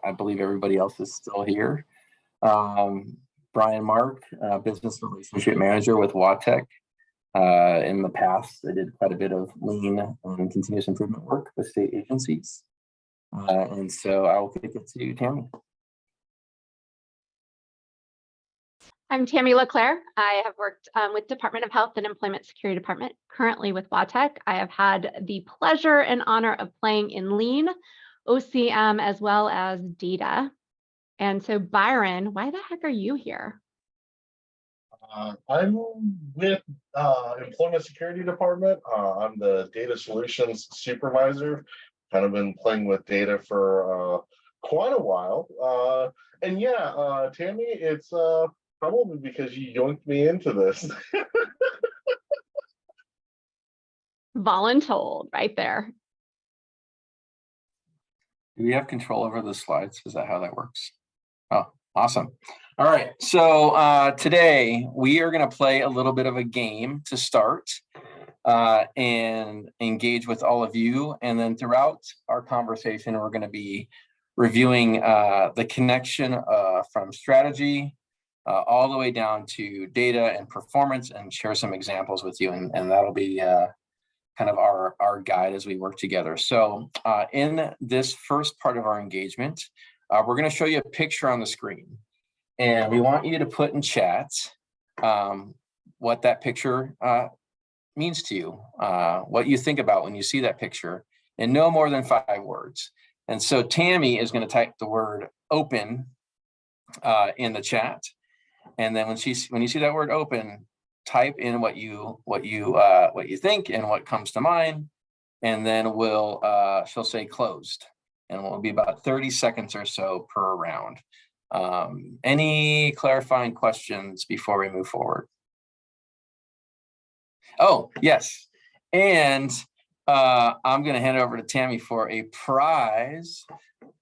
I believe everybody else is still here. Bryon Mark, Business Relationship Manager with WATEC. In the past, I did quite a bit of lean and continuous improvement work with state agencies. And so I will kick it to Tammi. I'm Tammi Leclerc. I have worked with Department of Health and Employment Security Department, currently with WATEC. I have had the pleasure and honor of playing in lean, OCM, as well as data. And so Byron, why the heck are you here? I'm with Employment Security Department. I'm the Data Solutions Supervisor. Kind of been playing with data for quite a while. And yeah, Tammi, it's probably because you yoinked me into this. Voluntold right there. Do we have control over the slides? Is that how that works? Oh, awesome. All right, so today we are going to play a little bit of a game to start and engage with all of you. And then throughout our conversation, we're going to be reviewing the connection from strategy all the way down to data and performance, and share some examples with you. And that'll be kind of our guide as we work together. So in this first part of our engagement, we're going to show you a picture on the screen. And we want you to put in chat what that picture means to you, what you think about when you see that picture, and no more than 5 words. And so Tammi is going to type the word open in the chat. And then when you see that word open, type in what you think and what comes to mind. And then she'll say closed. And it will be about 30 seconds or so per round. Any clarifying questions before we move forward? Oh, yes. And I'm going to hand it over to Tammi for a prize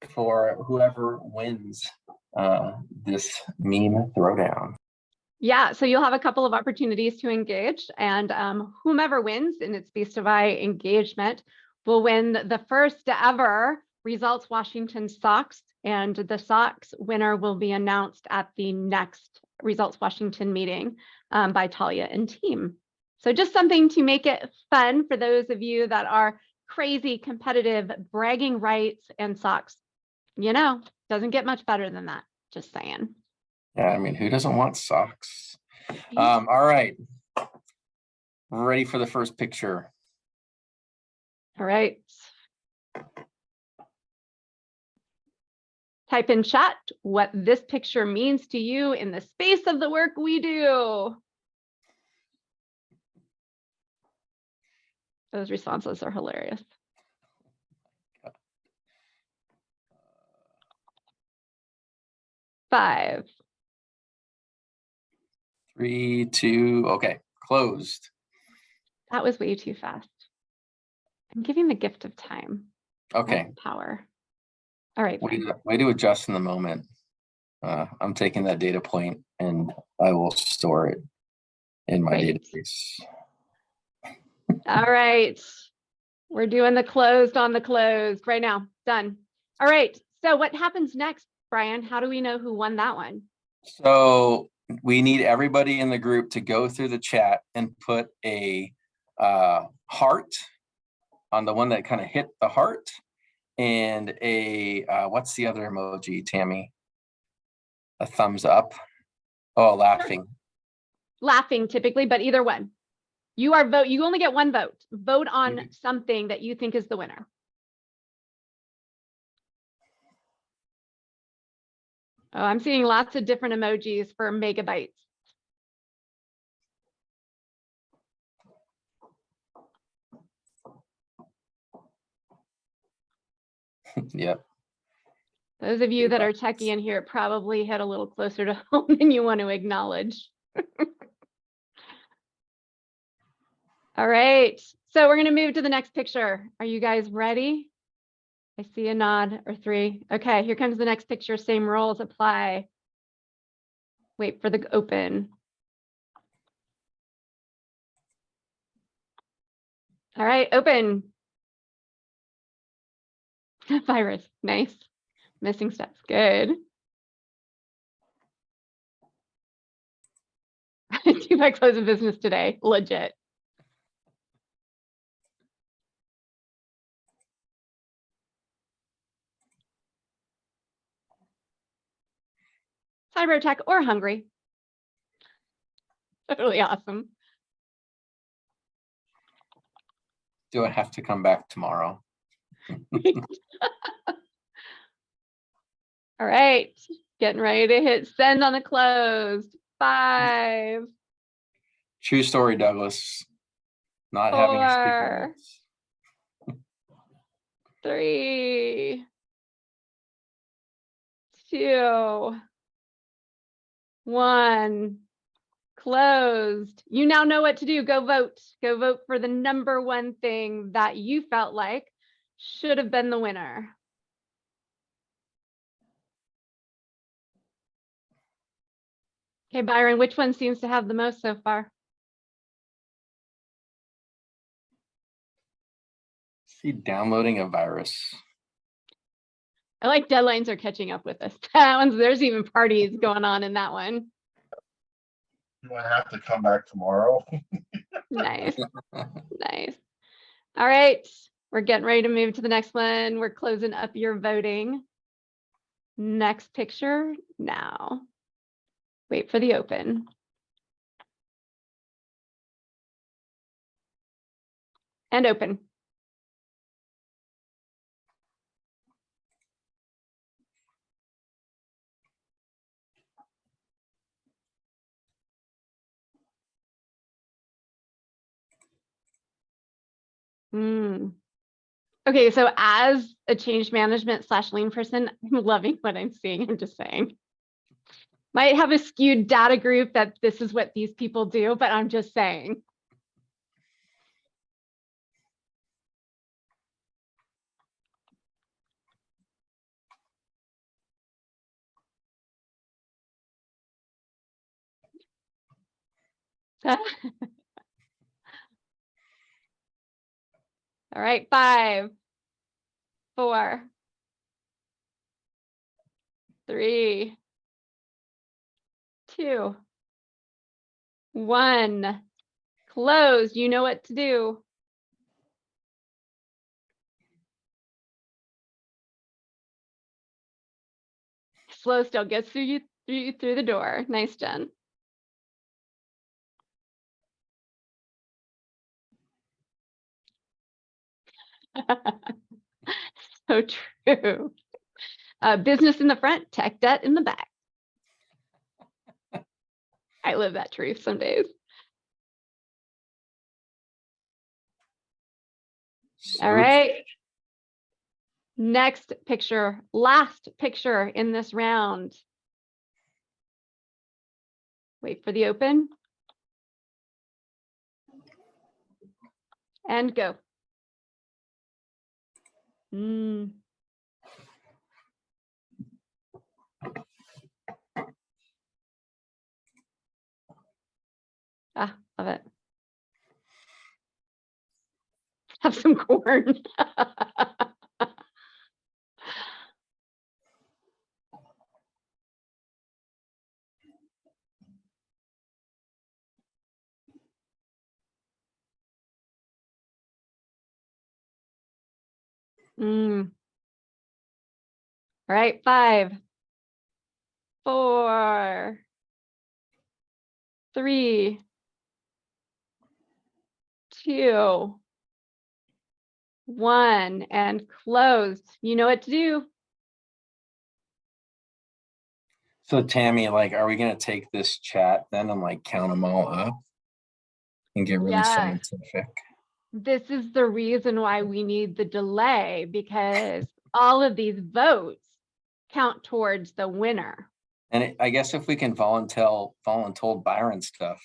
for whoever wins this meme throwdown. Yeah, so you'll have a couple of opportunities to engage, and whomever wins, and it's based by engagement, will win the first ever Results Washington Socks, and the Socks winner will be announced at the next Results Washington meeting by Talia and team. So just something to make it fun for those of you that are crazy, competitive, bragging rights and socks. You know, doesn't get much better than that, just saying. Yeah, I mean, who doesn't want socks? All right, we're ready for the first picture. All right. Type in chat what this picture means to you in the space of the work we do. Those responses are hilarious. Five. 3, 2, okay, closed. That was way too fast. I'm giving the gift of time. Okay. Power. All right. Way to adjust in the moment. I'm taking that data point and I will store it in my database. All right. We're doing the closed on the closed right now. Done. All right. So what happens next, Bryon? How do we know who won that one? So we need everybody in the group to go through the chat and put a heart on the one that kind of hit the heart, and a what's the other emoji, Tammi? A thumbs up. Oh, laughing. Laughing typically, but either one. You only get one vote. Vote on something that you think is the winner. Oh, I'm seeing lots of different emojis for megabytes. Yep. Those of you that are techie in here probably hit a little closer to home than you want to acknowledge. All right, so we're going to move to the next picture. Are you guys ready? I see a nod or 3. Okay, here comes the next picture. Same rules apply. Wait for the open. All right, open. Virus, nice. Missing steps. Good. 2 by close of business today. Legit. Cyber attack or hungry. Totally awesome. Do I have to come back tomorrow? All right, getting ready to hit send on the closed. 5, True story, Douglas. Not having a speaker 4, 3, 2, 1. Closed. You now know what to do. Go vote. Go vote for the number one thing that you felt like should have been the winner. Okay, Byron, which one seems to have the most so far? See, downloading a virus. I like deadlines are catching up with us. That one's, there's even parties going on in that one. Do I have to come back tomorrow? Nice. Nice. All right. We're getting ready to move to the next one. We're closing up your voting. Next picture now. Wait for the open. And open. Okay, so as a change management / lean person, I'm loving what I'm seeing. I'm just saying. Might have a skewed data group that this is what these people do, but I'm just saying. All right, 5, 4, 3, 2, 1. Closed. You know what to do. Slow still gets through you through the door. Nice, Jen. So true. Business in the front, tech debt in the back. I live that truth some days. All right. Next picture, last picture in this round. Wait for the open. And go. Ah, love it. Have some corn. All right, 5, 4, 3, 2, 1, and closed. You know what to do. So Tammy, like, are we gonna take this chat then and like count them all up and get really scientific? This is the reason why we need the delay, because all of these votes count towards the winner. And I guess if we can voluntold Byron stuff,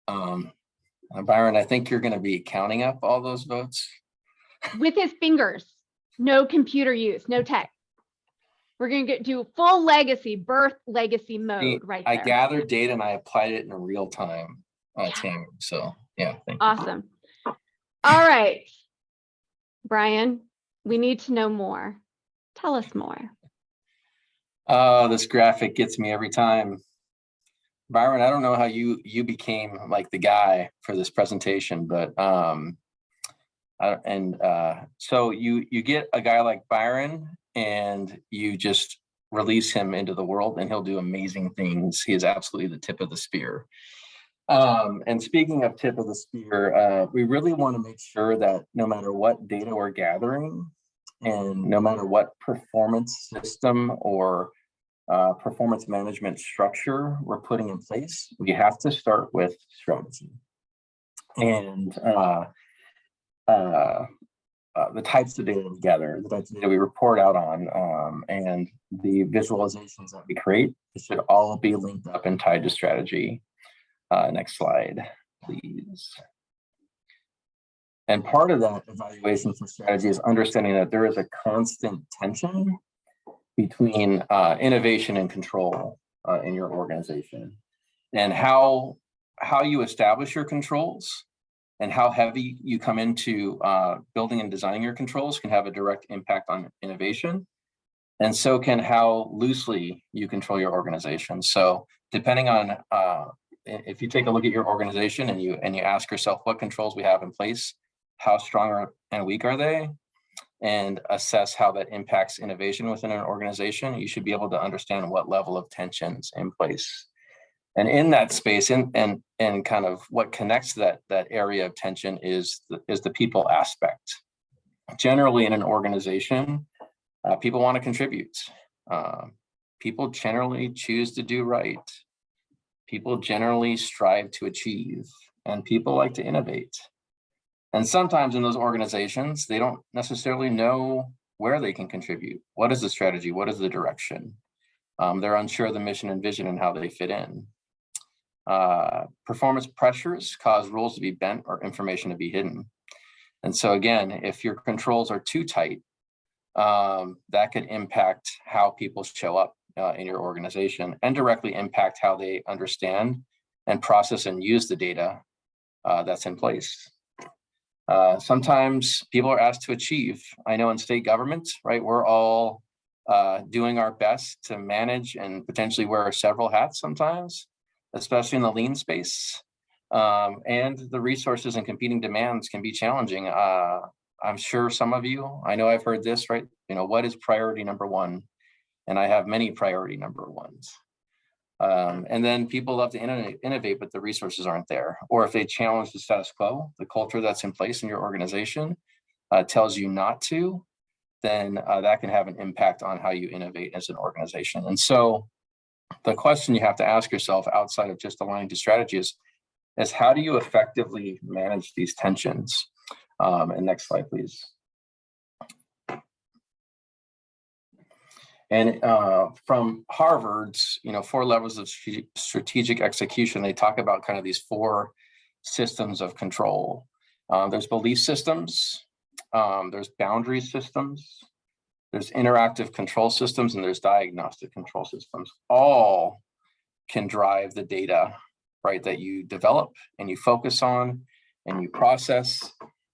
Byron, I think you're going to be counting up all those votes with his fingers. No computer use, no tech. We're going to do full legacy, birth legacy mode right there. I gathered data and I applied it in real time, Tammy. So yeah, thank you. Awesome. All right, Bryon, we need to know more. Tell us more. Oh, this graphic gets me every time. Byron, I don't know how you became like the guy for this presentation, but so you get a guy like Byron and you just release him into the world and he'll do amazing things. He is absolutely the tip of the spear. And speaking of tip of the spear, we really want to make sure that no matter what data we're gathering and no matter what performance system or performance management structure we're putting in place, we have to start with strategy. And the types of data we gather, the types of data we report out on, and the visualizations that we create, it should all be linked up and tied to strategy. Next slide, please. And part of that evaluation for strategy is understanding that there is a constant tension between innovation and control in your organization, and how you establish your controls and how heavy you come into building and designing your controls can have a direct impact on innovation. And so can how loosely you control your organization. So depending on, if you take a look at your organization and you ask yourself what controls we have in place, how strong and weak are they, and assess how that impacts innovation within an organization, you should be able to understand what level of tension's in place. And in that space, and kind of what connects that area of tension is the people aspect. Generally, in an organization, people want to contribute. People generally choose to do right. People generally strive to achieve, and people like to innovate. And sometimes in those organizations, they don't necessarily know where they can contribute. What is the strategy? What is the direction? They're unsure of the mission and vision and how they fit in. Performance pressures cause rules to be bent or information to be hidden. And so again, if your controls are too tight, that could impact how people show up in your organization and directly impact how they understand and process and use the data that's in place. Sometimes people are asked to achieve. I know in state government, right, we're all doing our best to manage and potentially wear several hats sometimes, especially in the lean space. And the resources and competing demands can be challenging. I'm sure some of you, I know I've heard this, right? You know, what is priority number one? And I have many priority number ones. And then people love to innovate, but the resources aren't there. Or if they challenge the status quo, the culture that's in place in your organization tells you not to, then that can have an impact on how you innovate as an organization. And so the question you have to ask yourself outside of just aligning to strategy is how do you effectively manage these tensions? And next slide, please. And from Harvard's, 4 levels of strategic execution, they talk about kind of these 4 systems of control. There's belief systems, there's boundary systems, there's interactive control systems, and there's diagnostic control systems. All can drive the data, right, that you develop and you focus on and you process.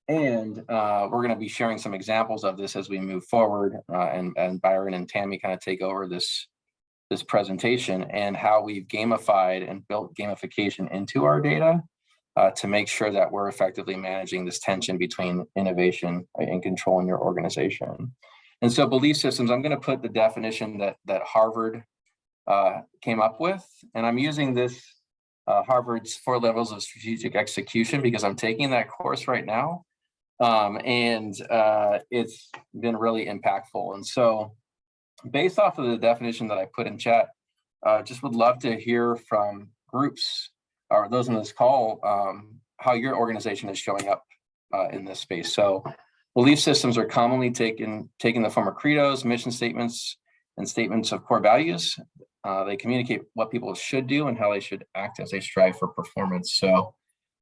And we're going to be sharing some examples of this as we move forward, and Byron and Tammi kind of take over this presentation and how we've gamified and built gamification into our data to make sure that we're effectively managing this tension between innovation and control in your organization. And so belief systems, I'm going to put the definition that Harvard came up with, and I'm using this Harvard's 4 levels of strategic execution because I'm taking that course right now. And it's been really impactful. And so based off of the definition that I put in chat, just would love to hear from groups or those on this call, how your organization is showing up in this space. So belief systems are commonly taken the form of credos, mission statements, and statements of core values. They communicate what people should do and how they should act as they strive for performance. So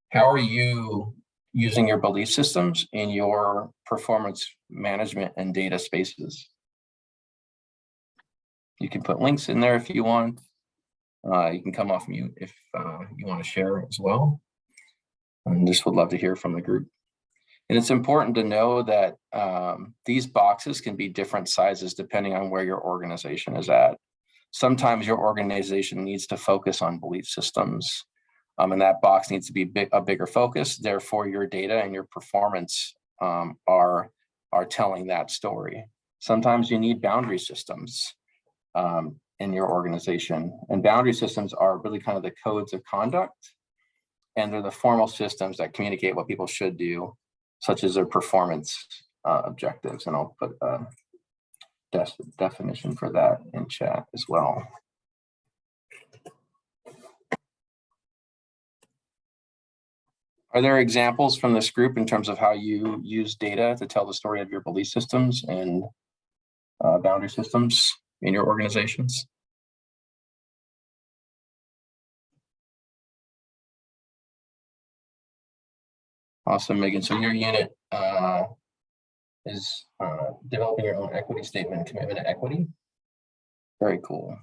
how are you using your belief systems in your performance management and data spaces? You can put links in there if you want. You can come off mute if you want to share as well. And just would love to hear from the group. And it's important to know that these boxes can be different sizes depending on where your organization is at. sometimes your organization needs to focus on belief systems. And that box needs to be a bigger focus. Therefore, your data and your performance are telling that story. Sometimes you need boundary systems in your organization. And boundary systems are really kind of the codes of conduct. And they're the formal systems that communicate what people should do, such as their performance objectives. And I'll put a definition for that in chat as well. Are there examples from this group in terms of how you use data to tell the story of your belief systems and boundary systems in your organizations? Awesome, Megan. So your unit is developing your own equity statement, commitment to equity. Very cool.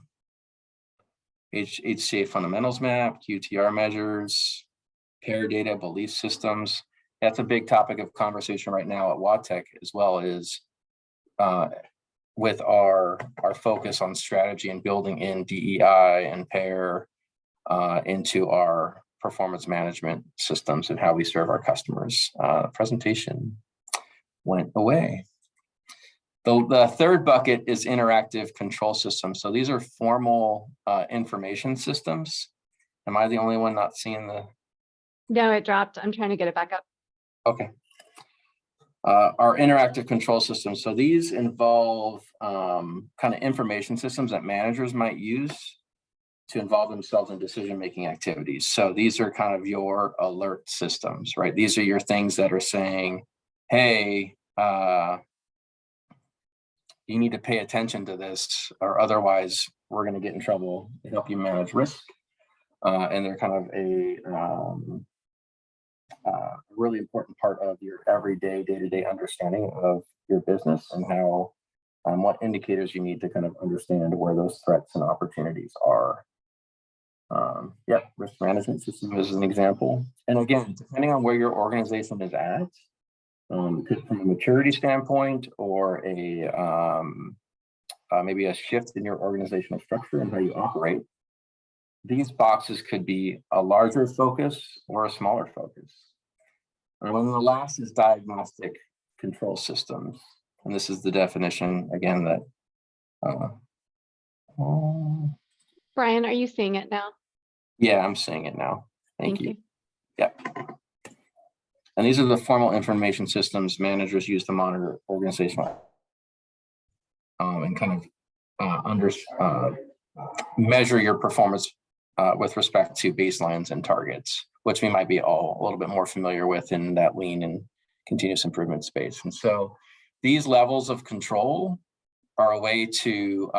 HCA fundamentals map, UTR measures, pair data, belief systems. That's a big topic of conversation right now at WATEC, as well as with our focus on strategy and building in DEI and pair into our performance management systems and how we serve our customers. Presentation went away. The third bucket is interactive control systems. So these are formal information systems. Am I the only one not seeing the? No, it dropped. I'm trying to get it back up. Okay. Our interactive control systems. So these involve kind of information systems that managers might use to involve themselves in decision-making activities. So these are kind of your alert systems, right? These are your things that are saying, hey, you need to pay attention to this, or otherwise we're going to get in trouble to help you manage risk. And they're kind of a really important part of your everyday, day-to-day understanding of your business and how, what indicators you need to kind of understand where those threats and opportunities are. Risk management system is an example. And again, depending on where your organization is at, could from a maturity standpoint or a maybe a shift in your organizational structure and how you operate, these boxes could be a larger focus or a smaller focus. And then the last is diagnostic control systems. And this is the definition, again, that Bryon, are you seeing it now? yeah, I'm seeing it now. Thank you. Yeah. And these are the formal information systems managers use to monitor organizational and kind of measure your performance with respect to baselines and targets, which we might be all a little bit more familiar with in that lean and continuous improvement space. And so these levels of control are a way to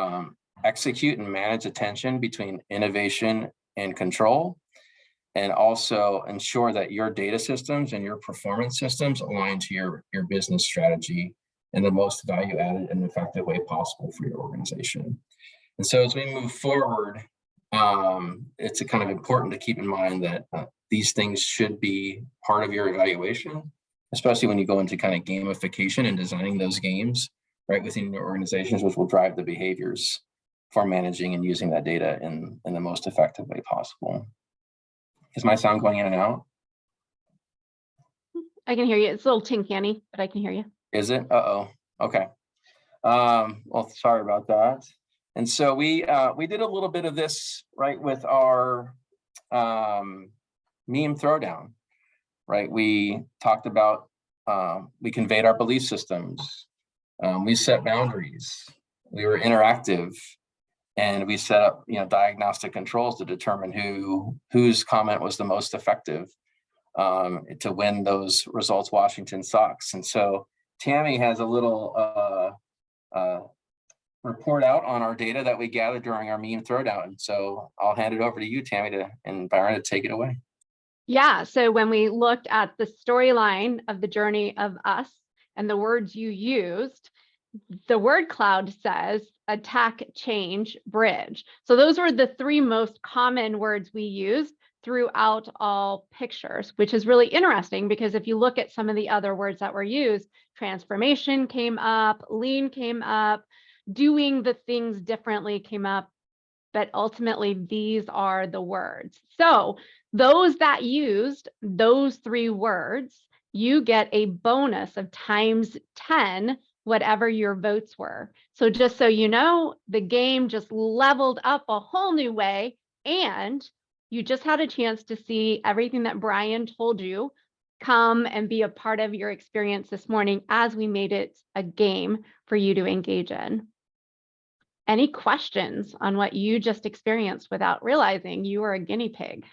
execute and manage attention between innovation and control, and also ensure that your data systems and your performance systems align to your business strategy in the most value-added and effective way possible for your organization. And so as we move forward, it's kind of important to keep in mind that these things should be part of your evaluation, especially when you go into kind of gamification and designing those games right within your organizations, which will drive the behaviors for managing and using that data in the most effective way possible. Is my sound going in and out? I can hear you. It's a little tin-canny, but I can hear you. Is it? Uh-oh. Okay. Well, sorry about that. And so we did a little bit of this right with our meme throwdown, right? We talked about, we conveyed our belief systems. We set boundaries. We were interactive. And we set up, diagnostic controls to determine whose comment was the most effective to win those results Washington Sox. And so Tammi has a little report out on our data that we gathered during our meme throwdown. And so I'll hand it over to you, Tammi, and Bryon to take it away. Yeah, so when we looked at the storyline of the journey of us and the words you used, the word cloud says attack, change, bridge. So those were the three most common words we used throughout all pictures, which is really interesting because if you look at some of the other words that were used, transformation came up, lean came up, doing the things differently came up, but ultimately these are the words. So those that used those 3 words, you get a bonus of times 10, whatever your votes were. So just so you know, the game just leveled up a whole new way, and you just had a chance to see everything that Bryon told you come and be a part of your experience this morning as we made it a game for you to engage in. Any questions on what you just experienced without realizing you were a guinea pig?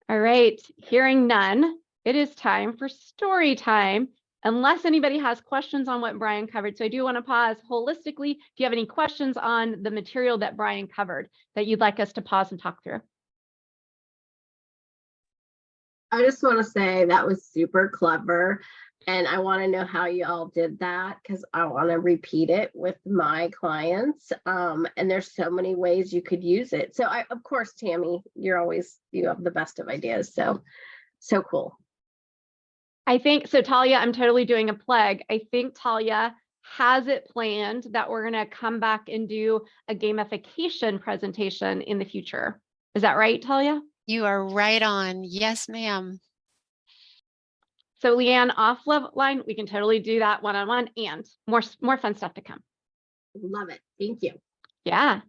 All right, hearing none, it is time for story time, unless anybody has questions on what Bryon covered. So I do want to pause holistically. If you have any questions on the material that Bryon covered that you'd like us to pause and talk through. I just want to say that was super clever. And I want to know how you all did that, because I want to repeat it with my clients. And there's so many ways you could use it. So of course, Tammi, you have the best of ideas. So cool. I think, so Talia, I'm totally doing a plug. I think Talia has it planned that we're going to come back and do a gamification presentation in the future. Is that right, Talia? You are right on. Yes, ma'am. So Leanne, offline, we can totally do that one-on-one and more fun stuff to come. Love it. Thank you. Yeah.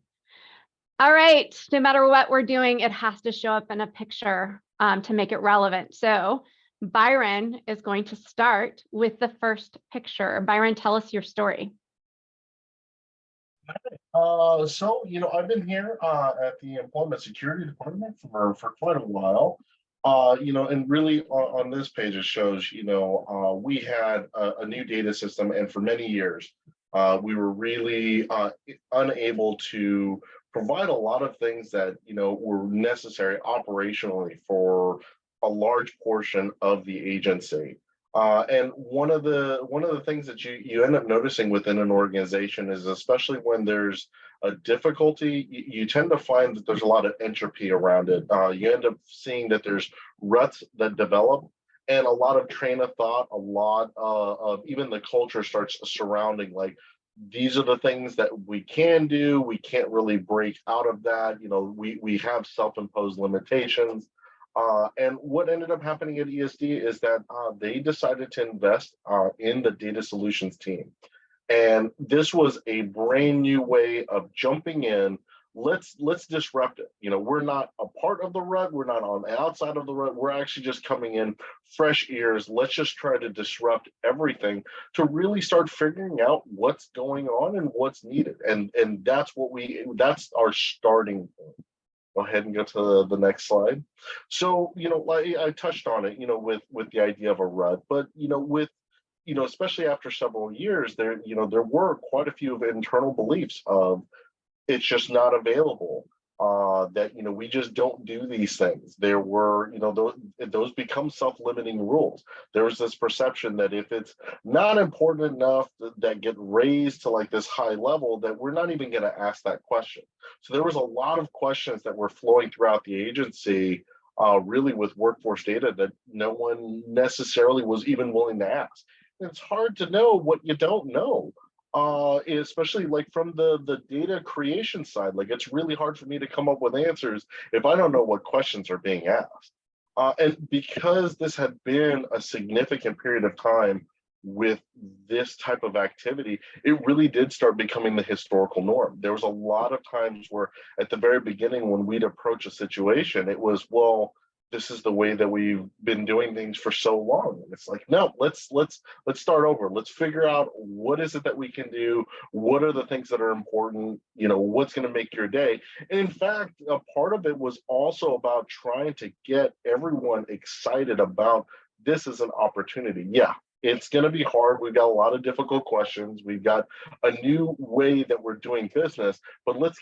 All right. No matter what we're doing, it has to show up in a picture to make it relevant. So Bryon is going to start with the first picture. Bryon, tell us your story. So, I've been here at the Employment Security Department for quite a while. And really on this page, it shows, we had a new data system, and for many years, we were really unable to provide a lot of things that, were necessary operationally for a large portion of the agency. And one of the things that you end up noticing within an organization is, especially when there's a difficulty, you tend to find that there's a lot of entropy around it. You end up seeing that there's ruts that develop, and a lot of train of thought, a lot of even the culture starts surrounding, like, these are the things that we can do. We can't really break out of that. We have self-imposed limitations. And what ended up happening at ESD is that they decided to invest in the data solutions team. And this was a brand new way of jumping in. Let's disrupt it. We're not a part of the rut. We're not on the outside of the rut. We're actually just coming in fresh ears. Let's just try to disrupt everything to really start figuring out what's going on and what's needed. And that's our starting point. Go ahead and go to the next slide. So, like I touched on it, with the idea of a rut, but, especially after several years, there were quite a few of internal beliefs of it's just not available, that, we just don't do these things. There were, those become self-limiting rules. There was this perception that if it's not important enough that get raised to like this high level, that we're not even going to ask that question. So there was a lot of questions that were flowing throughout the agency, really with workforce data, that no one necessarily was even willing to ask. And it's hard to know what you don't know. Especially like from the data creation side, like it's really hard for me to come up with answers if I don't know what questions are being asked. And because this had been a significant period of time with this type of activity, it really did start becoming the historical norm. There was a lot of times where at the very beginning, when we'd approach a situation, it was, well, this is the way that we've been doing things for so long. And it's like, no, let's start over. Let's figure out what is it that we can do. What are the things that are important? What's going to make your day? And in fact, a part of it was also about trying to get everyone excited about this as an opportunity. Yeah, it's going to be hard. We've got a lot of difficult questions. We've got a new way that we're doing business, but let's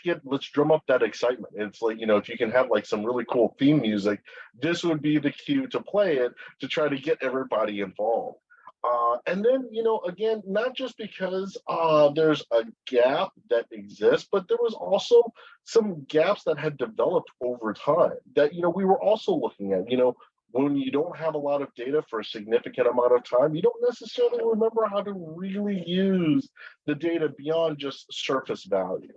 drum up that excitement. It's like, if you can have like some really cool theme music, this would be the cue to play it to try to get everybody involved. And then, again, not just because there's a gap that exists, but there was also some gaps that had developed over time that, we were also looking at, when you don't have a lot of data for a significant amount of time, you don't necessarily remember how to really use the data beyond just surface value.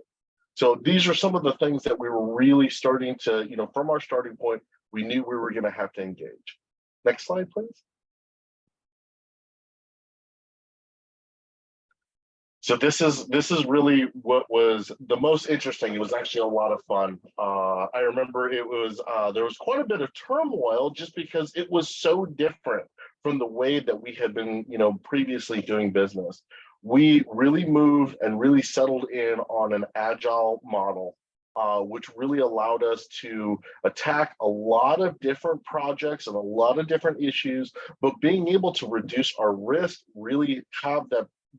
So these are some of the things that we were really starting to, from our starting point, we knew we were going to have to engage. Next slide, please. So this is really what was the most interesting. It was actually a lot of fun. I remember it was there was quite a bit of turmoil just because it was so different from the way that we had been, previously doing business. We really moved and really settled in on an agile model, which really allowed us to attack a lot of different projects and a lot of different issues, but being able to reduce our risk, really have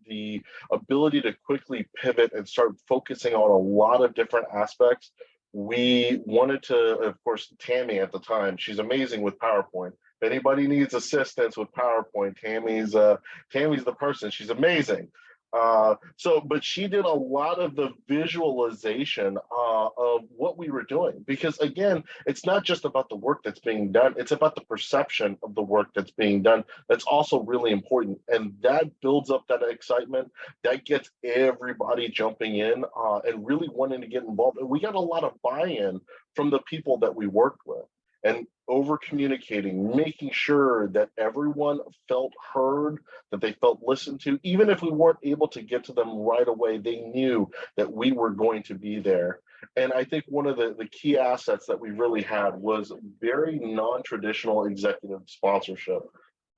the ability to quickly pivot and start focusing on a lot of different aspects. We wanted to, of course, Tammi at the time, she's amazing with PowerPoint. If anybody needs assistance with PowerPoint, Tammy's the person. She's amazing. But she did a lot of the visualization of what we were doing, because again, it's not just about the work that's being done, it's about the perception of the work that's being done. That's also really important, and that builds up that excitement, that gets everybody jumping in and really wanting to get involved. And we got a lot of buy-in from the people that we worked with, and over communicating, making sure that everyone felt heard, that they felt listened to. Even if we weren't able to get to them right away, they knew that we were going to be there. And I think one of the key assets that we really had was very non-traditional executive sponsorship.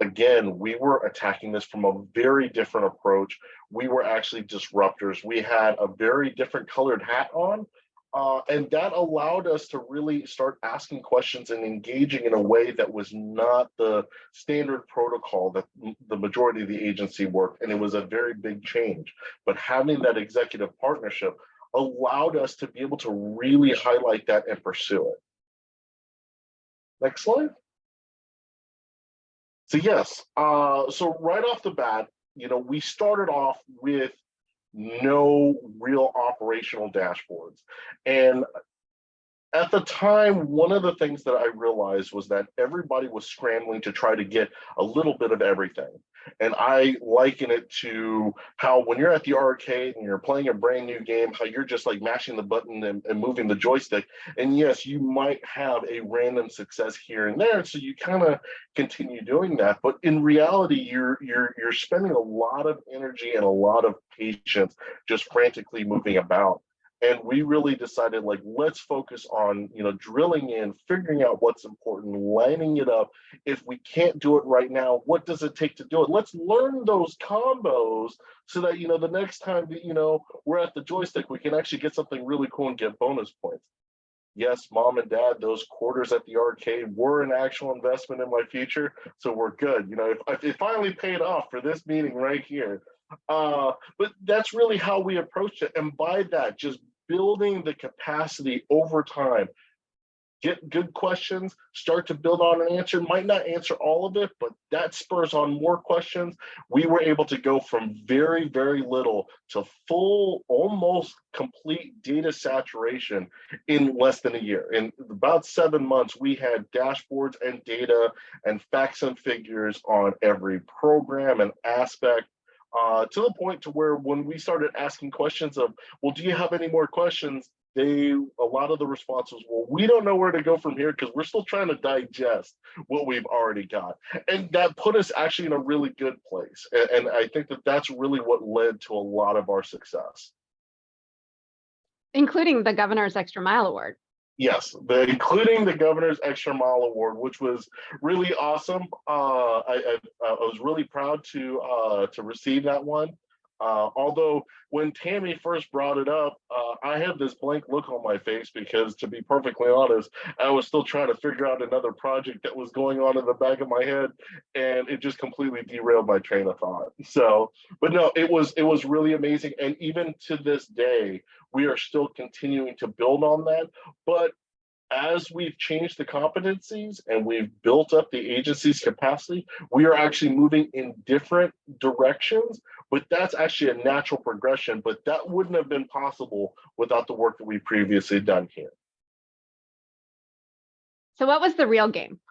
Again, we were attacking this from a very different approach. We were actually disruptors. We had a very different colored hat on. And that allowed us to really start asking questions and engaging in a way that was not the standard protocol that the majority of the agency worked. And it was a very big change. But having that executive partnership allowed us to be able to really highlight that and pursue it. Next slide. So yes, so right off the bat, we started off with no real operational dashboards. And at the time, one of the things that I realized was that everybody was scrambling to try to get a little bit of everything. And I liken it to how when you're at the arcade and you're playing a brand new game, how you're just like mashing the button and moving the joystick. And yes, you might have a random success here and there, so you kind of continue doing that. But in reality, you're spending a lot of energy and a lot of patience just frantically moving about. And we really decided, like, let's focus on, drilling in, figuring out what's important, lining it up. If we can't do it right now, what does it take to do it? Let's learn those combos so that, the next time that, we're at the joystick, we can actually get something really cool and get bonus points. Yes, mom and dad, those quarters at the arcade were an actual investment in my future. So we're good. It finally paid off for this meeting right here. But that's really how we approached it. And by that, just building the capacity over time, get good questions, start to build on an answer. Might not answer all of it, but that spurs on more questions. We were able to go from very, very little to full, almost complete data saturation in less than a year. In about 7 months, we had dashboards and data and facts and figures on every program and aspect. To the point to where when we started asking questions of, well, do you have any more questions? A lot of the responses, well, we don't know where to go from here because we're still trying to digest what we've already got. And that put us actually in a really good place. And I think that that's really what led to a lot of our success. Including the Governor's Extra Mile Award. Yes, including the Governor's Extra Mile Award, which was really awesome. I was really proud to receive that one. Although when Tammi first brought it up, I had this blank look on my face because, to be perfectly honest, I was still trying to figure out another project that was going on in the back of my head, and it just completely derailed my train of thought. So, but no, it was really amazing, and even to this day, we are still continuing to build on that. But as we've changed the competencies and we've built up the agency's capacity, we are actually moving in different directions, but that's actually a natural progression, but that wouldn't have been possible without the work that we previously done here. So what was the real game?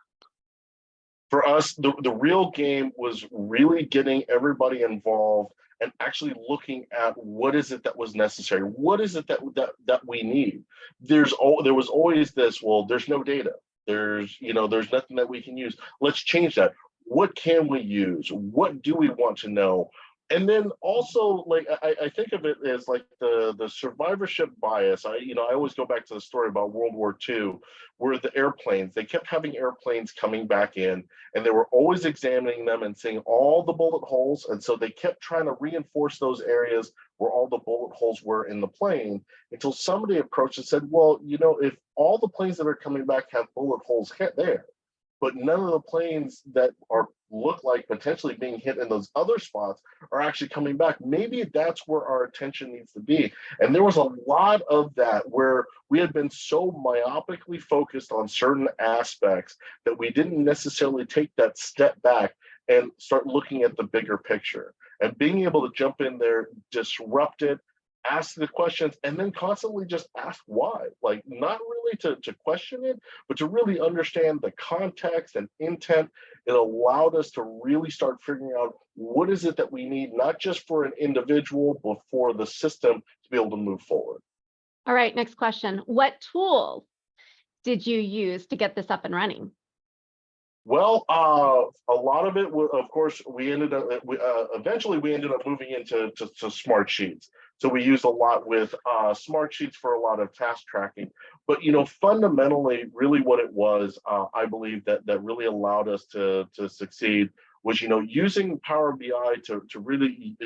For us, the real game was really getting everybody involved and actually looking at what is it that was necessary, what is it that we need. There was always this, well, there's no data, there's nothing that we can use. Let's change that. What can we use? What do we want to know? And then also, like, I think of it as like the survivorship bias. I always go back to the story about World War II, where the airplanes, they kept having airplanes coming back in, and they were always examining them and seeing all the bullet holes. And so they kept trying to reinforce those areas where all the bullet holes were in the plane, until somebody approached and said, well, if all the planes that are coming back have bullet holes hit there, but none of the planes that look like potentially being hit in those other spots are actually coming back. Maybe that's where our attention needs to be. And there was a lot of that where we had been so myopically focused on certain aspects that we didn't necessarily take that step back and start looking at the bigger picture. And being able to jump in there, disrupt it, ask the questions, and then constantly just ask why. Like, not really to question it, but to really understand the context and intent. It allowed us to really start figuring out what is it that we need, not just for an individual, but for the system to be able to move forward. All right, next question. What tools did you use to get this up and running? Well, a lot of it, of course, eventually we ended up moving into smart sheets. So we used a lot with smart sheets for a lot of task tracking. But, fundamentally, really what it was, I believe that really allowed us to succeed was, using Power BI to really,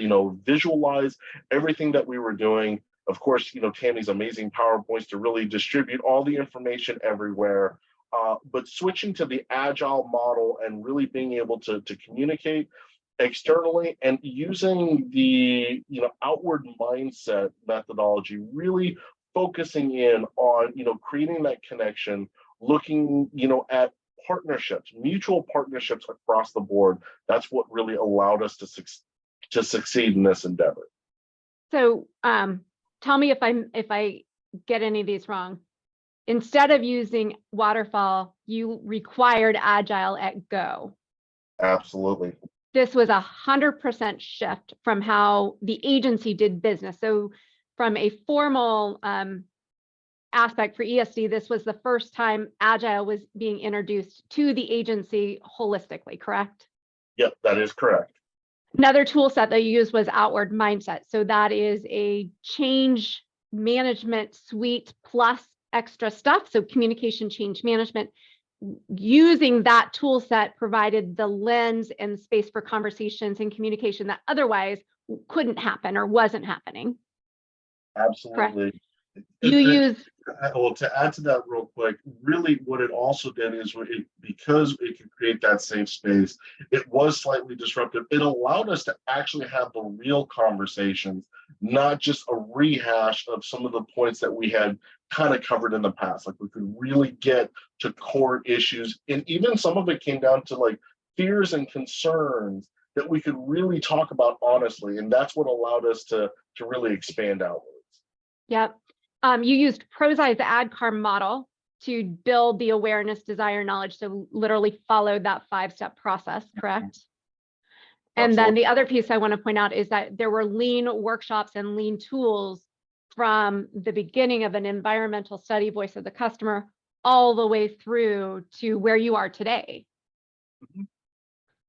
visualize everything that we were doing. Of course, Tammy's amazing PowerPoints to really distribute all the information everywhere. But switching to the agile model and really being able to communicate externally and using the outward mindset methodology, really focusing in on creating that connection, looking at partnerships, mutual partnerships across the board. That's what really allowed us to succeed in this endeavor. So tell me if I get any of these wrong. Instead of using waterfall, you required agile at go. Absolutely. This was 100% shift from how the agency did business. So from a formal aspect for ESD, this was the first time agile was being introduced to the agency holistically, correct? Yep, that is correct. Another tool set that you used was outward mindset. So that is a change management suite plus extra stuff. So communication change management, using that tool set provided the lens and space for conversations and communication that otherwise couldn't happen or wasn't happening. Absolutely. Correct. You use Well, to add to that real quick, really what it also did is because it could create that safe space, it was slightly disruptive. It allowed us to actually have the real conversations, not just a rehash of some of the points that we had kind of covered in the past. Like, we could really get to core issues. And even some of it came down to like fears and concerns that we could really talk about honestly. And that's what allowed us to really expand outwards. Yep. You used Prozai's ADKAR model to build the awareness, desire, knowledge. So literally followed that 5-step process, correct? And then the other piece I want to point out is that there were lean workshops and lean tools from the beginning of an environmental study, voice of the customer, all the way through to where you are today.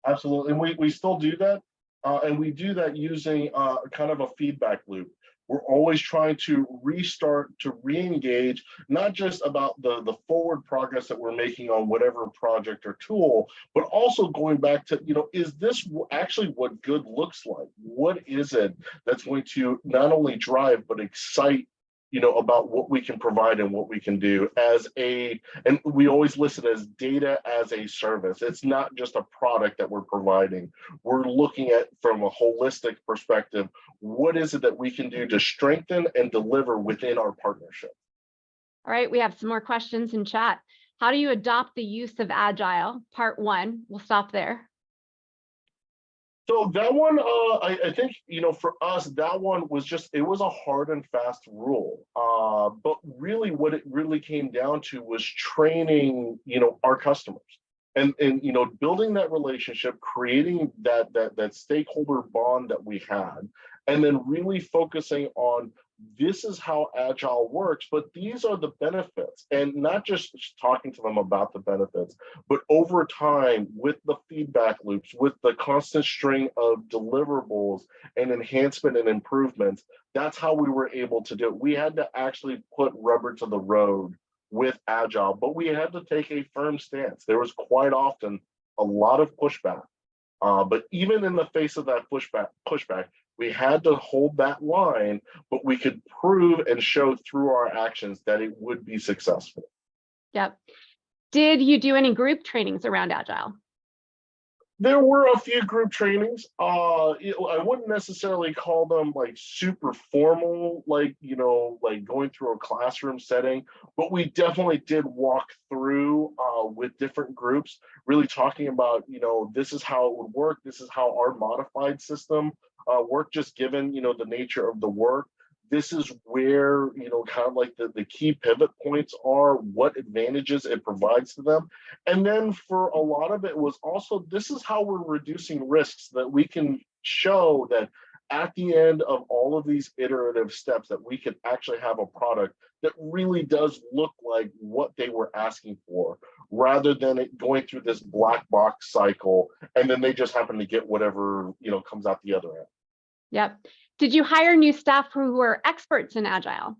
Absolutely. And we still do that. And we do that using kind of a feedback loop. We're always trying to restart, to re-engage, not just about the forward progress that we're making on whatever project or tool, but also going back to, is this actually what good looks like? What is it that's going to not only drive, but excite, about what we can provide and what we can do and we always listen as data as a service. It's not just a product that we're providing. We're looking at from a holistic perspective, what is it that we can do to strengthen and deliver within our partnership? All right, we have some more questions in chat. How do you adopt the use of Agile? Part 1, we'll stop there. So that one, I think, for us, that one was it was a hard and fast rule. But really what it really came down to was training, our customers. and building that relationship, creating that stakeholder bond that we had, and then really focusing on this is how agile works, but these are the benefits, and not just talking to them about the benefits, but over time with the feedback loops, with the constant string of deliverables and enhancement and improvements. That's how we were able to do it. We had to actually put rubber to the road with agile, but we had to take a firm stance. There was quite often a lot of pushback, but even in the face of that pushback, we had to hold that line, but we could prove and show through our actions that it would be successful. Yep. Did you do any group trainings around Agile? There were a few group trainings. I wouldn't necessarily call them like super formal, like going through a classroom setting, but we definitely did walk through with different groups, really talking about, this is how it would work. This is how our modified system worked, just given, the nature of the work. This is where, kind of like the key pivot points are, what advantages it provides to them. And then for a lot of it was also, this is how we're reducing risks, that we can show that at the end of all of these iterative steps that we could actually have a product that really does look like what they were asking for, rather than it going through this black box cycle and then they just happen to get whatever, comes out the other end. Yep. Did you hire new staff who were experts in Agile?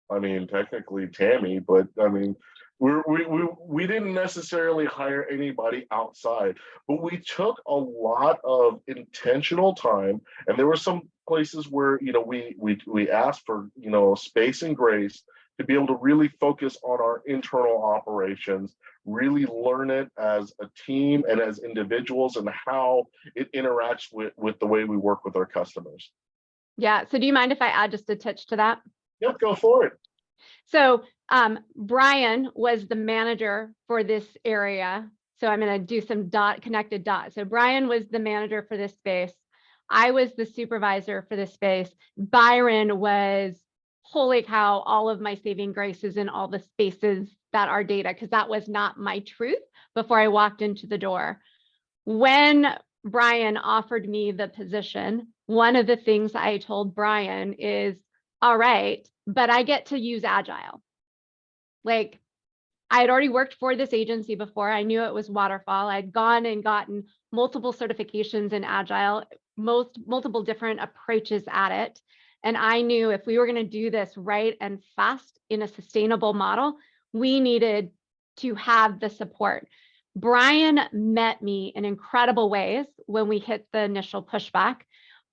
I mean, technically Tammi, but I mean, we didn't necessarily hire anybody outside, but we took a lot of intentional time, and there were some places where we asked for space and grace to be able to really focus on our internal operations, really learn it as a team and as individuals, and how it interacts with the way we work with our customers. Yeah. So do you mind if I add just a touch to that? Yep, go for it. So Bryon was the manager for this area. So I'm going to do some connected dots. So Bryon was the manager for this space. I was the supervisor for this space. Byron was, holy cow, all of my saving graces in all the spaces that are data, because that was not my truth before I walked into the door. When Bryon offered me the position, one of the things I told Bryon is, all right, but I get to use Agile. Like, I had already worked for this agency before. I knew it was waterfall. I'd gone and gotten multiple certifications in Agile, multiple different approaches at it. And I knew if we were going to do this right and fast in a sustainable model, we needed to have the support. Bryon met me in incredible ways when we hit the initial pushback.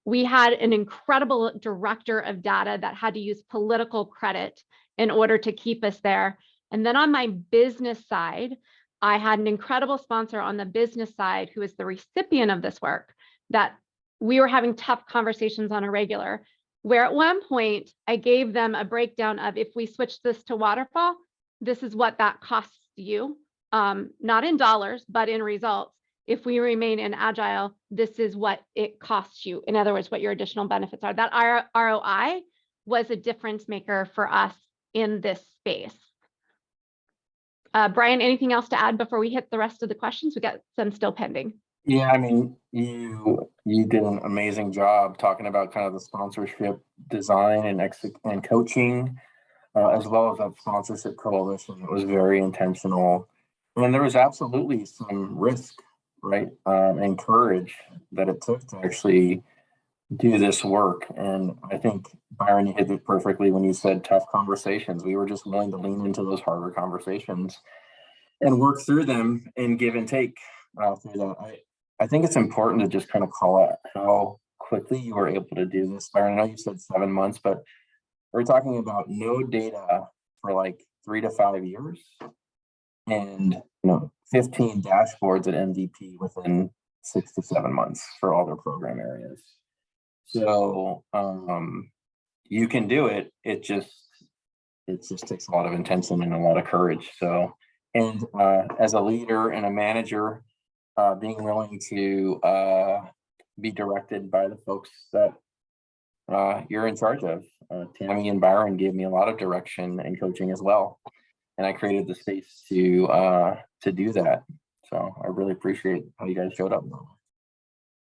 We had an incredible director of data that had to use political credit in order to keep us there. And then on my business side, I had an incredible sponsor on the business side who is the recipient of this work, that we were having tough conversations on a regular, where at one point I gave them a breakdown of, if we switch this to waterfall, this is what that costs you, not in dollars, but in results. If we remain in Agile, this is what it costs you. In other words, what your additional benefits are. That ROI was a difference maker for us in this space. Bryon, anything else to add before we hit the rest of the questions? We got some still pending. Yeah, I mean, you did an amazing job talking about kind of the sponsorship design and coaching, as well as that sponsorship coalition. It was very intentional, and there was absolutely some risk, right, and courage that it took to actually do this work. And I think, Byron, you hit it perfectly when you said tough conversations. We were just willing to lean into those harder conversations and work through them and give and take through that. I think it's important to just kind of call out how quickly you were able to do this. Byron, I know you said 7 months, but we're talking about no data for like 3 to 5 years, and 15 dashboards at MVP within 6 to 7 months for all their program areas. So you can do it. It just takes a lot of intention and a lot of courage. So, and as a leader and a manager, being willing to be directed by the folks that you're in charge of. Tammi and Byron gave me a lot of direction and coaching as well. and I created the space to do that. So I really appreciate how you guys showed up.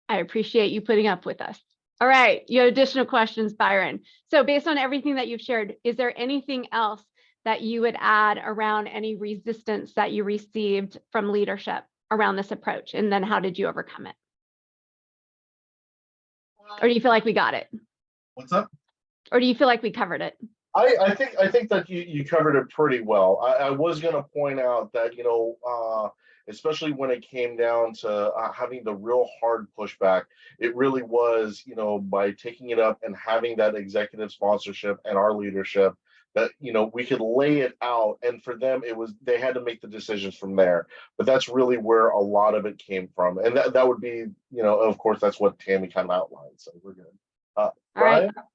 I appreciate you putting up with us. All right, you have additional questions, Byron. So based on everything that you've shared, is there anything else that you would add around any resistance that you received from leadership around this approach? And then how did you overcome it? Or do you feel like we got it? What's up? Or do you feel like we covered it? I think that you covered it pretty well. I was going to point out that, especially when it came down to having the real hard pushback, it really was, by taking it up and having that executive sponsorship and our leadership that, we could lay it out. And for them, they had to make the decisions from there. But that's really where a lot of it came from. And that would be, of course, that's what Tammi kind of outlined. So we're good. All Bryon? right.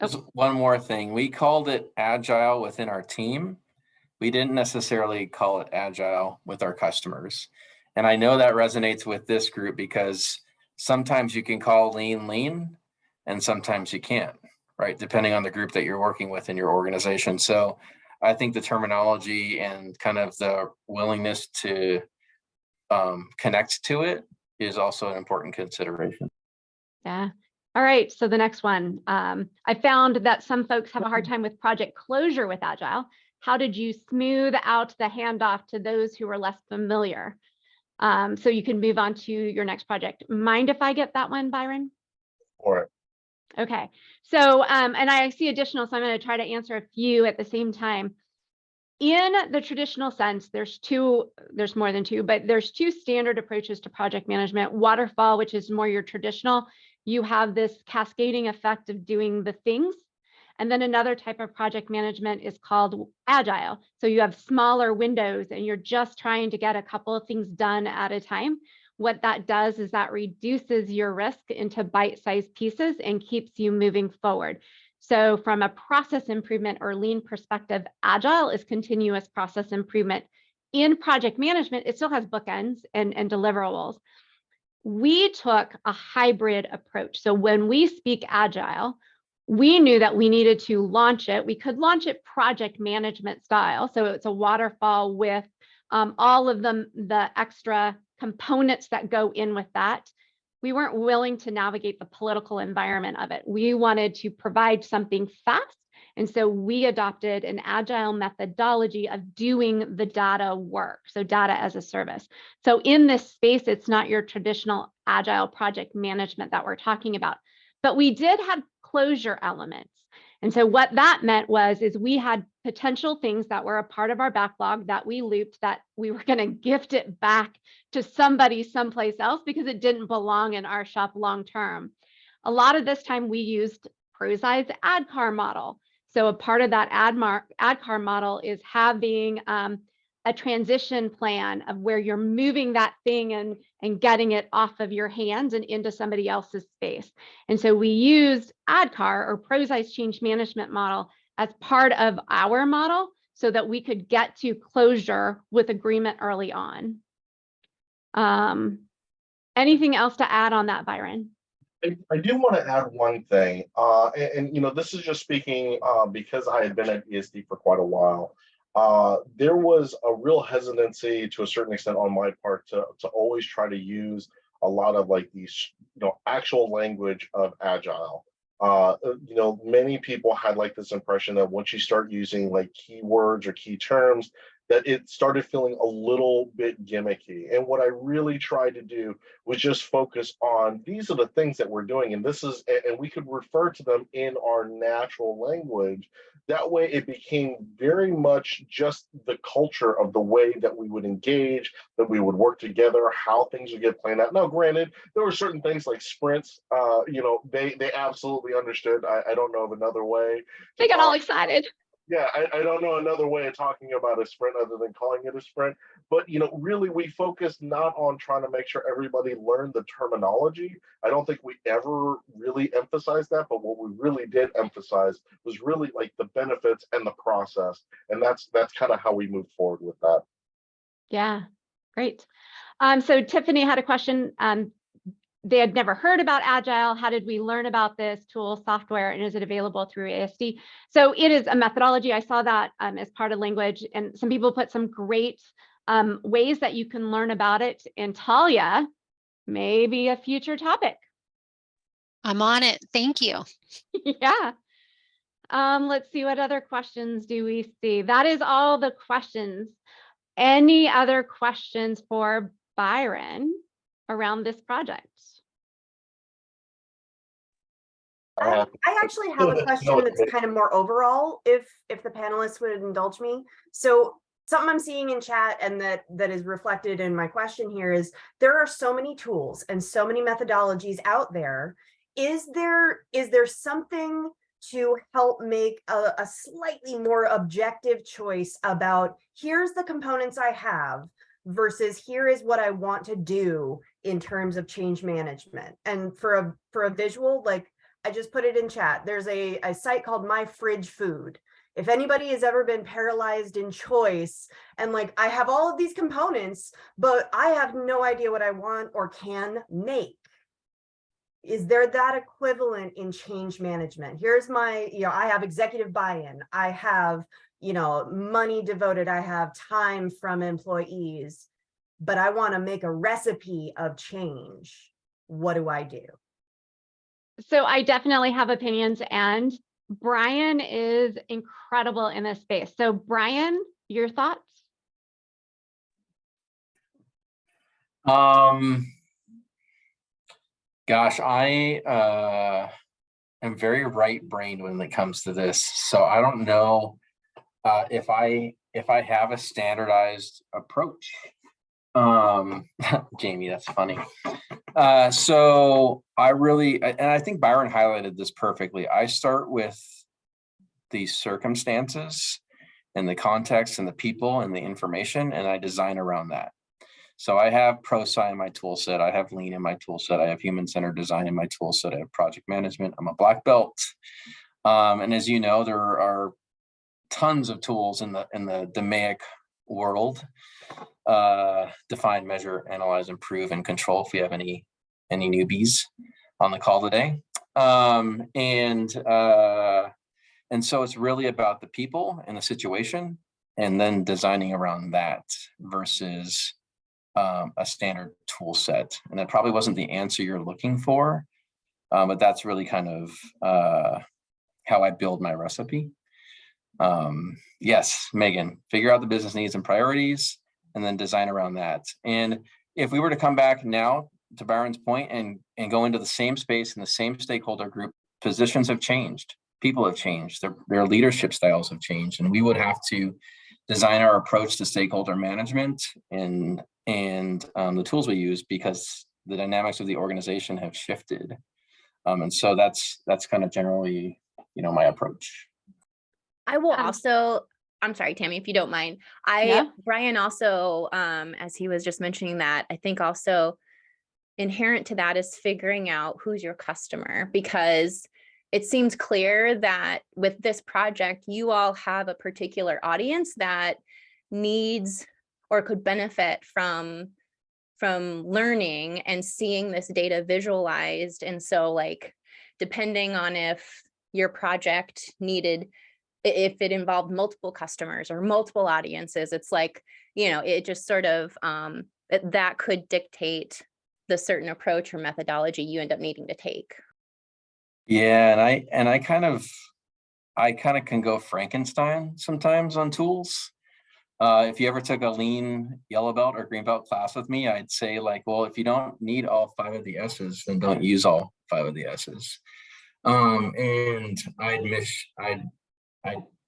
Just one more thing. We called it agile within our team. We didn't necessarily call it agile with our customers. And I know that resonates with this group because sometimes you can call lean, and sometimes you can't, right? Depending on the group that you're working with in your organization. So I think the terminology and kind of the willingness to connect to it is also an important consideration. Yeah. All right, so the next one. I found that some folks have a hard time with project closure with Agile. How did you smooth out the handoff to those who are less familiar? So you can move on to your next project. Mind if I get that one, Byron? All right. Okay, so, and I see additional, so I'm going to try to answer a few at the same time. In the traditional sense, there's more than two, but there's two standard approaches to project management. Waterfall, which is more your traditional, you have this cascading effect of doing the things. And then another type of project management is called agile. So you have smaller windows and you're just trying to get a couple of things done at a time. What that does is that reduces your risk into bite-sized pieces and keeps you moving forward. So from a process improvement or lean perspective, agile is continuous process improvement. In project management, it still has bookends and deliverables. We took a hybrid approach. So when we speak agile, we knew that we needed to launch it. We could launch it project management style. So it's a waterfall with all of the extra components that go in with that. We weren't willing to navigate the political environment of it. We wanted to provide something fast. And so we adopted an agile methodology of doing the data work. So data as a service. So in this space, it's not your traditional agile project management that we're talking about, but we did have closure elements. And so what that meant is we had potential things that were a part of our backlog that we looped that we were going to gift it back to somebody someplace else because it didn't belong in our shop long term. A lot of this time we used Prozai's ADKAR model. So a part of that ADKAR model is having a transition plan of where you're moving that thing and getting it off of your hands and into somebody else's space. And so we used ADKAR or Prozai's change management model as part of our model so that we could get to closure with agreement early on. Anything else to add on that, Byron? I do want to add one thing, and this is just speaking because I had been at ESD for quite a while. There was a real hesitancy to a certain extent on my part to always try to use a lot of like these actual language of agile. Many people had like this impression that once you start using like keywords or key terms, that it started feeling a little bit gimmicky. And what I really tried to do was just focus on these are the things that we're doing, and we could refer to them in our natural language. That way it became very much just the culture of the way that we would engage, that we would work together, how things would get planned out. Now, granted, there were certain things like sprints, they absolutely understood. I don't know of another way. They got all excited. Yeah, I don't know another way of talking about a sprint other than calling it a sprint. But, really we focused not on trying to make sure everybody learned the terminology. I don't think we ever really emphasized that. But what we really did emphasize was really like the benefits and the process. And that's kind of how we moved forward with that. Yeah, great. So Tiffany had a question. they had never heard about Agile. How did we learn about this tool software, and is it available through ASD? So it is a methodology. I saw that as part of language, and some people put some great ways that you can learn about it in Talia, maybe a future topic. I'm on it. Thank you. Yeah. Let's see, what other questions do we see? That is all the questions. Any other questions for Bryon around this project? I actually have a question that's kind of more overall, if the panelists would indulge me. So something I'm seeing in chat and that is reflected in my question here is, there are so many tools and so many methodologies out there. Is there something to help make a slightly more objective choice about, here's the components I have versus here is what I want to do in terms of change management? And for a visual, like, I just put it in chat. There's a site called My Fridge Food. If anybody has ever been paralyzed in choice and like, I have all of these components, but I have no idea what I want or can make. Is there that equivalent in change management? Here's my, I have executive buy-in. I have, money devoted. I have time from employees, but I want to make a recipe of change. What do I do? So I definitely have opinions, and Bryon is incredible in this space. So Bryon, your thoughts? Gosh, I am very right-brained when it comes to this. So I don't know if I have a standardized approach. Jamie, that's funny. So I think Bryon highlighted this perfectly. I start with the circumstances and the context and the people and the information, and I design around that. So I have ProSci in my tool set. I have Lean in my tool set. I have human-centered design in my tool set. I have project management. I'm a black belt. And as you know, there are tons of tools in the DMAIC world. Define, measure, analyze, improve, and control, if we have any newbies on the call today. And so it's really about the people and the situation, and then designing around that versus a standard tool set. And that probably wasn't the answer you're looking for, but that's really kind of how I build my recipe. Yes, Megan, figure out the business needs and priorities, and then design around that. And if we were to come back now to Bryon's point and go into the same space and the same stakeholder group, positions have changed, people have changed, their leadership styles have changed, and we would have to design our approach to stakeholder management and the tools we use, because the dynamics of the organization have shifted. And so that's kind of generally, my approach. I will also, I'm sorry, Tammy, if you don't mind. Bryon also, as he was just mentioning that, I think also inherent to that is figuring out who's your customer, because it seems clear that with this project, you all have a particular audience that needs or could benefit from learning and seeing this data visualized. And so, like, depending on if your project needed, if it involved multiple customers or multiple audiences, it's like, it just sort of, that could dictate the certain approach or methodology you end up needing to take. Yeah, and I kind of can go Frankenstein sometimes on tools. If you ever took a lean yellow belt or green belt class with me, I'd say, like, well, if you don't need all 5 of the S's, then don't use all 5 of the S's. And I'd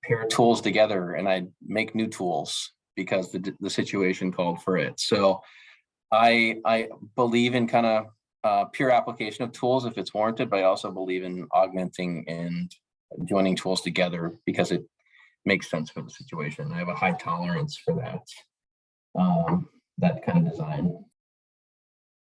pair tools together, and I'd make new tools because the situation called for it. So I believe in kind of pure application of tools if it's warranted, but I also believe in augmenting and joining tools together because it makes sense for the situation. I have a high tolerance for that kind of design.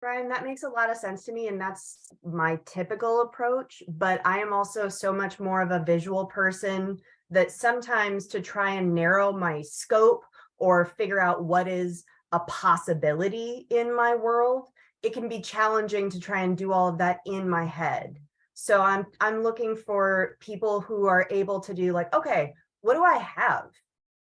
Bryon, that makes a lot of sense to me, and that's my typical approach, but I am also so much more of a visual person that sometimes, to try and narrow my scope or figure out what is a possibility in my world, it can be challenging to try and do all of that in my head. So I'm looking for people who are able to do like, okay, what do I have?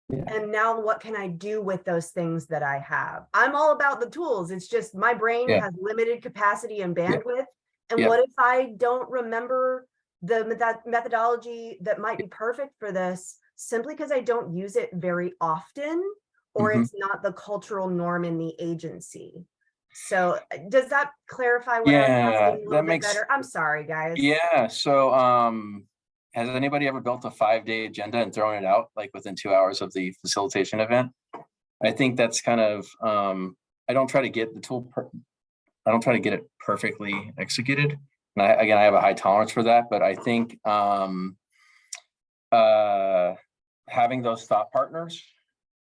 Yeah. And now what can I do with those things that I have? I'm all about the tools. It's just my brain Yeah. has limited capacity and bandwidth. And Yeah. what if I don't remember the methodology that might be perfect for this simply because I don't use it very often, or Mhm. it's not the cultural norm in the agency. So does that clarify what I was Yeah, asking a little that bit makes better? I'm sorry, guys. Yeah, so has anybody ever built a 5-day agenda and thrown it out like within 2 hours of the facilitation event? I think that's kind of I don't try to get the tool I don't try to get it perfectly executed. And again, I have a high tolerance for that, but I think having those thought partners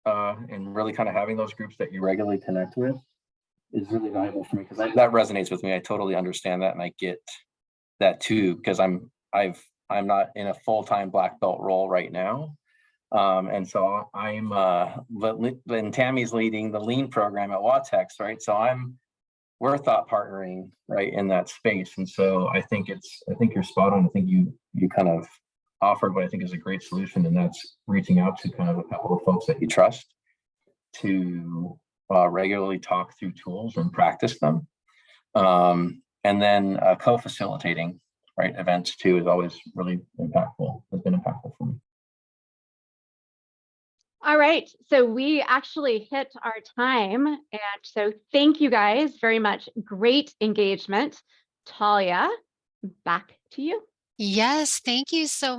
and really kind of having those groups that you regularly connect with is really valuable for me, because that resonates with me. I totally understand that, and I get that too, because I'm not in a full-time black belt role right now. And so I'm and Tammy's leading the lean program at Watex, right? So we're thought partnering right in that space. And so I think you're spot on. I think you kind of offered what I think is a great solution, and that's reaching out to kind of a couple of folks that you trust to regularly talk through tools and practice them. And then co-facilitating, right, events too is always really impactful, has been impactful for me. All right, so we actually hit our time. And so thank you guys very much. Great engagement. Talia, back to you. Yes, thank you so